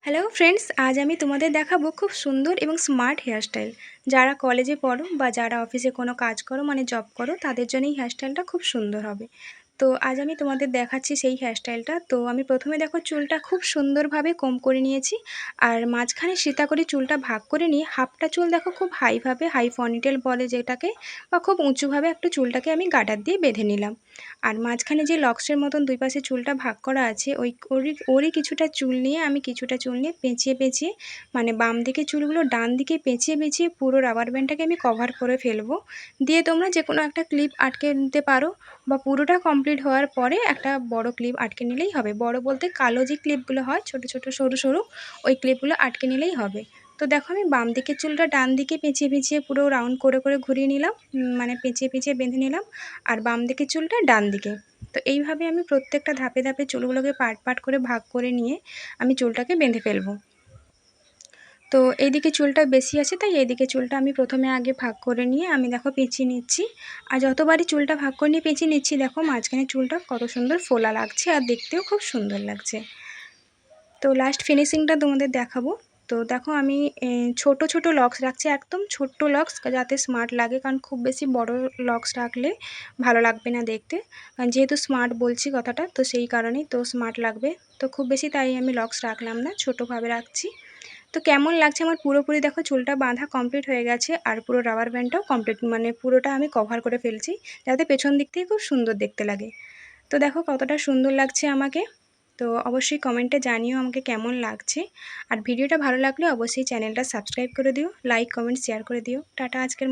Hello friends, আজ আমি তোমাদের দেখাবো খুব সুন্দর এবং স্মার্ট হেয়ারস্টাইল। যারা কলেজে পড়ো বা যারা অফিসে কোনো কাজ করো মানে জব করো তাদের জন্য এই হেয়ারস্টাইলটা খুব সুন্দর হবে। তো আজ আমি তোমাদের দেখাচ্ছি সেই হেয়ারস্টাইলটা। তো আমি প্রথমে দেখো চুলটা খুব সুন্দরভাবে কোম করে নিয়েছি, আর মাঝখানে সিতা করে চুলটা ভাগ করে নিয়ে হাফটা চুল দেখো খুব হাই পনিটেল বলে যেটাকে, বা খুব উঁচুভাবে একটু চুলটাকে আমি গার্ডার দিয়ে বেঁধে নিলাম। আর মাঝখানে যে লক্সের মতন দুই পাশে চুলটা ভাগ করা আছে ওরই কিছুটা চুল নিয়ে আমি কিছুটা চুল নিয়ে পেঁচিয়ে পেঁচিয়ে, মানে বাম দিকে চুলগুলো ডান দিকে পেঁচিয়ে পেঁচিয়ে পুরো রাবার ব্যান্ডটাকে আমি কভার করে ফেলবো। দিয়ে তোমরা যে কোনো একটা ক্লিপ আটকে নিতে পারো, বা পুরোটা কমপ্লিট হওয়ার পরে একটা বড় ক্লিপ আটকে নিলেই হবে। বড় বলতে কালো যে ক্লিপগুলো হয় ছোট ছোট সরু সরু, ওই ক্লিপগুলো আটকে নিলেই হবে। তো দেখো আমি বাম দিকের চুলটা ডান দিকে পেঁচিয়ে পেঁচিয়ে পুরো রাউন্ড করে করে ঘুরিয়ে নিলাম, মানে পেঁচিয়ে পেঁচিয়ে বেঁধে নিলাম। আর বাম দিকের চুলটা ডান দিকে। তো এইভাবে আমি প্রত্যেকটা ধাপে ধাপে চুলগুলোকে পার্ট পার্ট করে ভাগ করে নিয়ে আমি চুলটাকে বেঁধে ফেলবো। তো এইদিকে চুলটা বেশি আছে তাই এইদিকে চুলটা আমি প্রথমে আগে ভাগ করে নিয়ে আমি দেখো পেঁচিয়ে নিচ্ছি। আর যতবারই চুলটা ভাগ করে নিয়ে পেঁচিয়ে নিচ্ছি দেখো মাঝখানে চুলটা কত সুন্দর ফোলা লাগছে আর দেখতেও খুব সুন্দর লাগছে। তো লাস্ট ফিনিশিংটা তোমাদের দেখাবো। তো দেখো আমি ছোট ছোট লক্স রাখছি, একদম ছোট্ট লক্স, যাতে স্মার্ট লাগে, কারণ খুব বেশি বড় লক্স রাখলে ভালো লাগবে না দেখতে। কারণ যেহেতু স্মার্ট বলছি কথাটা, তো সেই কারণেই তো স্মার্ট লাগবে। তো খুব বেশি তাই আমি লক্স রাখলাম না, ছোটোভাবে রাখছি। তো কেমন লাগছে আমার পুরোপুরি দেখো চুলটা বাঁধা কমপ্লিট হয়ে গেছে, আর পুরো রাবার ব্যান্ডটাও কমপ্লিট, মানে পুরোটা আমি কভার করে ফেলছি যাতে পেছন দিক থেকে খুব সুন্দর দেখতে লাগে। তো দেখো কতটা সুন্দর লাগছে আমাকে। তো অবশ্যই কমেন্টে জানিও আমাকে কেমন লাগছে। আর ভিডিওটা ভালো লাগলে অবশ্যই চ্যানেলটা সাবস্ক্রাইব করে দিও, লাইক কমেন্ট শেয়ার করে দিও। টাটা আজকের মতো।